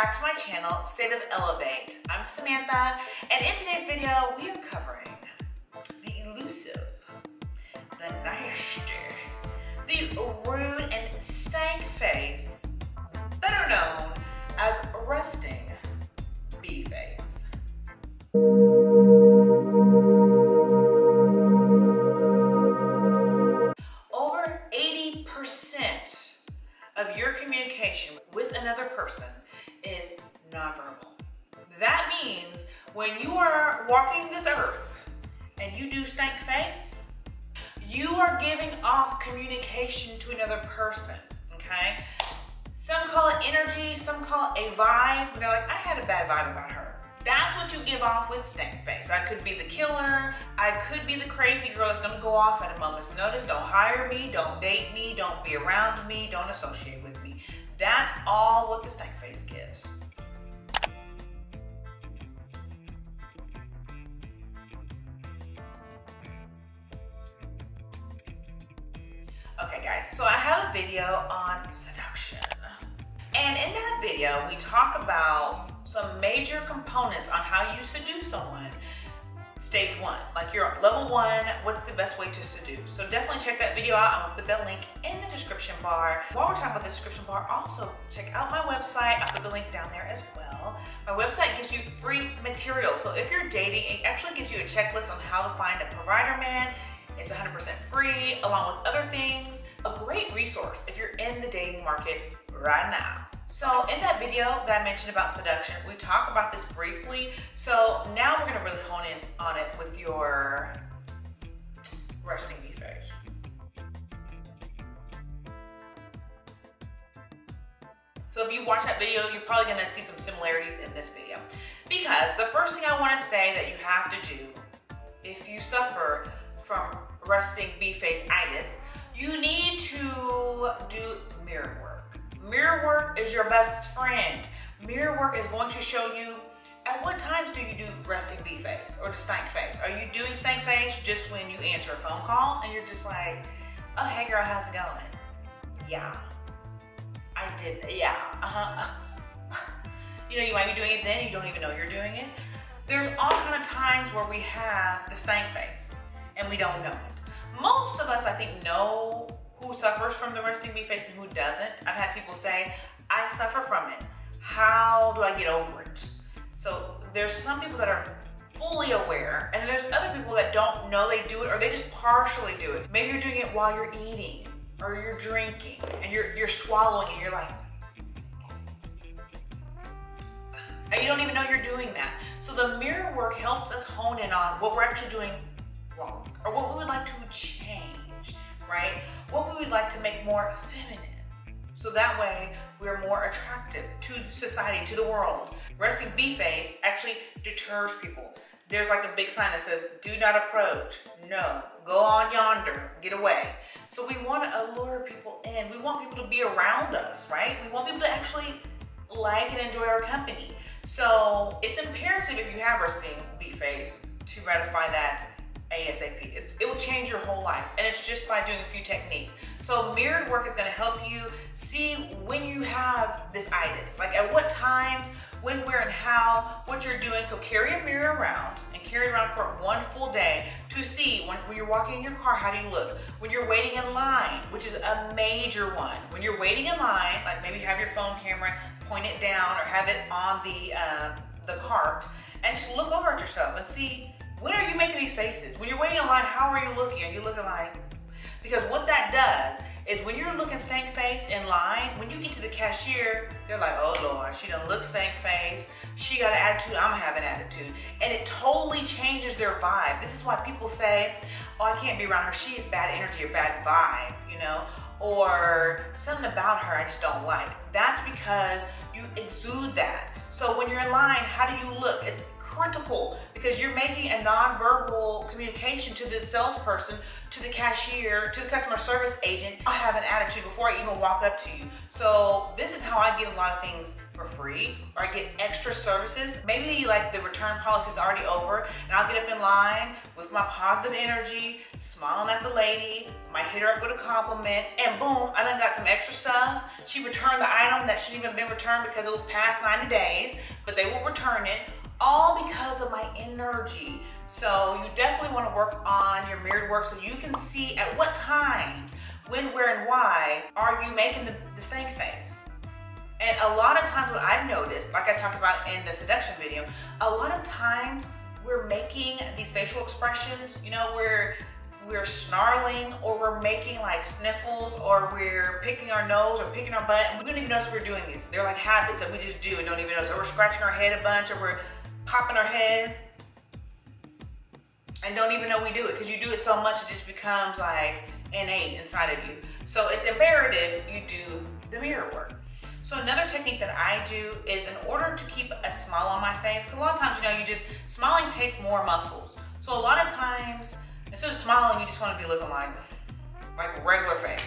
back to my channel, State of Elevate. I'm Samantha, and in today's video, we are covering the elusive, the nasty, the rude and stank face, better known as resting B-face. Over 80% of your communication with another person is nonverbal. That means when you are walking this earth and you do stank face, you are giving off communication to another person, okay? Some call it energy, some call it a vibe. They're like, I had a bad vibe about her. That's what you give off with stank face. I could be the killer. I could be the crazy girl that's gonna go off at a moment's notice. Don't hire me, don't date me, don't be around me, don't associate with me. That's all what the stank face gives. Okay guys, so I have a video on seduction. And in that video, we talk about some major components on how you seduce someone. Stage one, like you're on level one, what's the best way to seduce? So definitely check that video out. I'm gonna put that link in the description bar. While we're talking about the description bar, also check out my website. I'll put the link down there as well. My website gives you free material. So if you're dating, it actually gives you a checklist on how to find a provider man. It's 100% free, along with other things. A great resource if you're in the dating market right now. So in that video that I mentioned about seduction, we talk about this briefly. So now we're gonna really hone in on it with your resting B-face. So if you watch that video, you're probably gonna see some similarities in this video. Because the first thing I wanna say that you have to do, if you suffer from resting B-face-itis, you need to do mirror work. Mirror work is your best friend. Mirror work is going to show you at what times do you do resting B-face or the stank face. Are you doing stank face just when you answer a phone call and you're just like, oh, hey girl, how's it going? Yeah, I did that, yeah, You know, you might be doing it then, you don't even know you're doing it. There's all kind of times where we have the stank face and we don't know it. Most of us, I think, know who suffers from the resting B-face and who doesn't. I've had people say, I suffer from it. How do I get over it? So there's some people that are fully aware, and there's other people that don't know they do it, or they just partially do it. Maybe you're doing it while you're eating, or you're drinking, and you're swallowing, and you're like, and you don't even know you're doing that. So the mirror work helps us hone in on what we're actually doing wrong, or what we would like to change, right? What we would like to make more feminine. So that way we're more attractive to society, to the world. Resting B-face actually deters people. There's like a big sign that says, do not approach, no, go on yonder, get away. So we want to allure people in. We want people to be around us, right? We want people to actually like and enjoy our company. So it's imperative if you have resting B-face to ratify that ASAP. It will change your whole life, and it's just by doing a few techniques. So mirrored work is going to help you see when you have this itis, like at what times, when, where, and how, what you're doing. So carry a mirror around and carry it around for one full day to see when you're walking in your car, how do you look? When you're waiting in line, which is a major one. When you're waiting in line, like maybe have your phone camera, point it down, or have it on the cart, and just look over at yourself and see, when are you making these faces? When you're waiting in line, how are you looking? Are you looking like, because what that does is when you're looking stank face in line, when you get to the cashier, they're like, oh Lord, she done look stank face. She got an attitude, I'm gonna have an attitude. And it totally changes their vibe. This is why people say, oh, I can't be around her. She has bad energy or bad vibe, you know? Or something about her I just don't like. That's because you exude that. So when you're in line, how do you look? It's critical because you're making a non-verbal communication to the salesperson, to the cashier, to the customer service agent. I have an attitude before I even walk up to you. So this is how I get a lot of things for free, or I get extra services. Maybe like the return policy is already over and I'll get up in line with my positive energy, smiling at the lady, might hit her up with a compliment, and boom, I done got some extra stuff. She returned the item that shouldn't even been returned because it was past 90 days, but they will return it, all because of my energy. So you definitely want to work on your mirrored work so you can see at what times, when, where, and why are you making the stank face. And a lot of times what I've noticed, like I talked about in the seduction video, a lot of times we're making these facial expressions, you know, we're snarling, or we're making like sniffles, or we're picking our nose or picking our butt, and we don't even notice we're doing these. They're like habits that we just do and don't even notice. Or we're scratching our head a bunch, or we're popping our head and don't even know we do it, because you do it so much it just becomes like innate inside of you. So it's imperative you do the mirror work. So another technique that I do is, in order to keep a smile on my face, because a lot of times, you know, smiling takes more muscles. So a lot of times, instead of smiling, you just want to be looking like a regular face.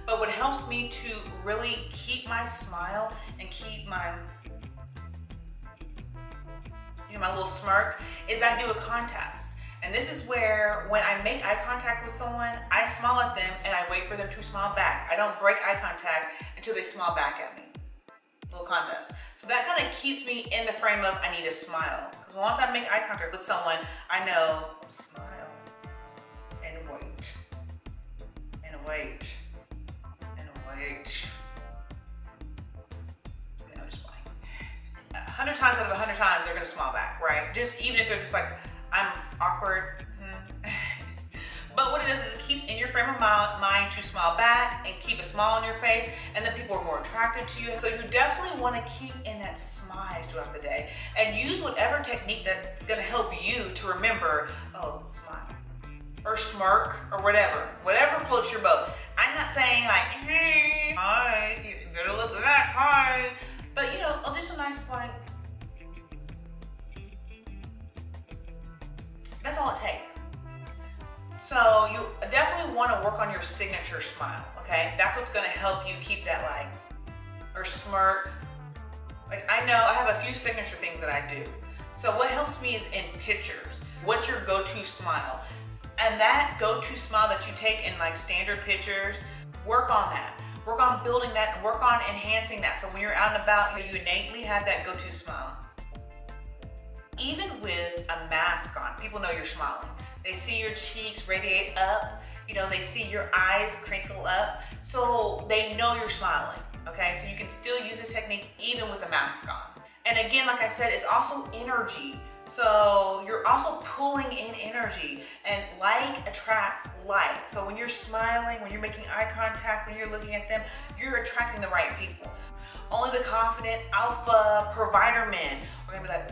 But what helps me to really keep my smile and keep my, you know, my little smirk, is I do a contest. And this is where, when I make eye contact with someone, I smile at them and I wait for them to smile back. I don't break eye contact until they smile back at me. Little contest. So that kind of keeps me in the frame of I need to smile. Because once I make eye contact with someone, I know, smile and wait, and wait, and wait. No, just fine. 100 times out of 100 times, they're gonna smile back, right? Just even if they're just like, I'm awkward. But what it does is it keeps in your frame of mind to smile back and keep a smile on your face, and then people are more attracted to you. So you definitely want to keep in that smile throughout the day, and use whatever technique that's going to help you to remember, oh, smile, or smirk, or whatever floats your boat. I'm not saying like, hey, hi, you better look at that, hi. But you know, just a nice like, that's all it takes. So you definitely want to work on your signature smile, okay? That's what's going to help you keep that like, or smirk. Like, I know I have a few signature things that I do. So what helps me is in pictures. What's your go-to smile? And that go-to smile that you take in like standard pictures, work on that. Work on building that, and work on enhancing that. So when you're out and about, you innately have that go-to smile. Even with a mask on, people know you're smiling. They see your cheeks radiate up, you know, they see your eyes crinkle up, so they know you're smiling, okay? So you can still use this technique even with a mask on. And again, like I said, it's also energy. So you're also pulling in energy, and like attracts like. So when you're smiling, when you're making eye contact, when you're looking at them, you're attracting the right people. Only the confident, alpha, provider men are gonna be like,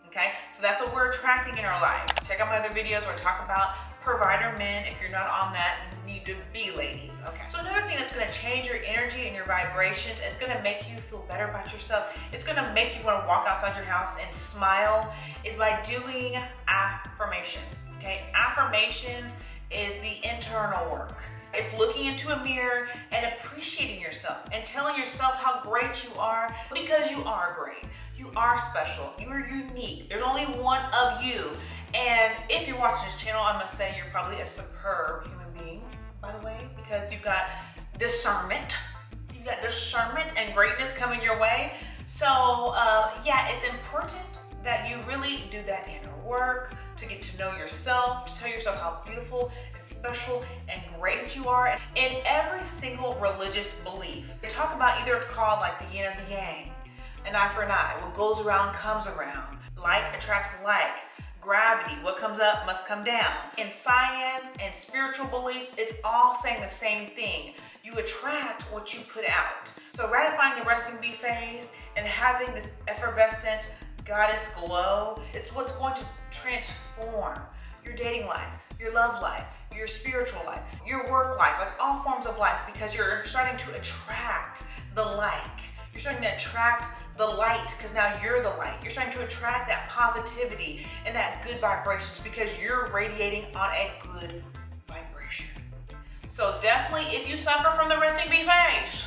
okay? So that's what we're attracting in our lives. Check out my other videos where I talk about provider men. If you're not on that, you need to be, ladies, okay? So another thing that's gonna change your energy and your vibrations, it's gonna make you feel better about yourself, it's gonna make you wanna walk outside your house and smile, is by doing affirmations, okay? Affirmations is the internal work. It's looking into a mirror and appreciating yourself and telling yourself how great you are, because you are great. You are special, you are unique. There's only one of you. And if you're watching this channel, I must say you're probably a superb human being, by the way, because you've got discernment. You've got discernment and greatness coming your way. So yeah, it's important that you really do that inner work to get to know yourself, to tell yourself how beautiful and special and great you are. In every single religious belief, they talk about, either it's called like the yin or the yang, an eye for an eye. What goes around comes around. Like attracts like. Gravity, what comes up must come down. In science and spiritual beliefs, it's all saying the same thing. You attract what you put out. So ratifying the resting bee phase and having this effervescent goddess glow, it's what's going to transform your dating life, your love life, your spiritual life, your work life, like all forms of life, because you're starting to attract the like. You're starting to attract the light, because now you're the light. You're starting to attract that positivity and that good vibrations because you're radiating on a good vibration. So definitely, if you suffer from the resting bee face,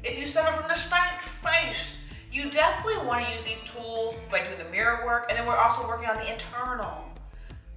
if you suffer from the stank face, you definitely want to use these tools by doing the mirror work, and then we're also working on the internal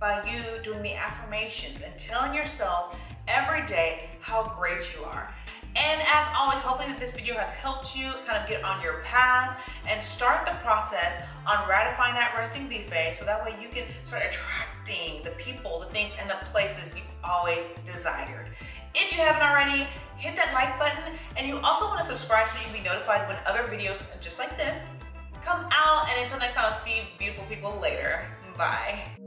by you doing the affirmations and telling yourself every day how great you are. And as always, hopefully that this video has helped you kind of get on your path and start the process on ratifying that resting bee phase, so that way you can start attracting the people, the things, and the places you've always desired. If you haven't already, hit that like button, and you also want to subscribe so you can be notified when other videos just like this come out. And until next time, I'll see you beautiful people later. Bye.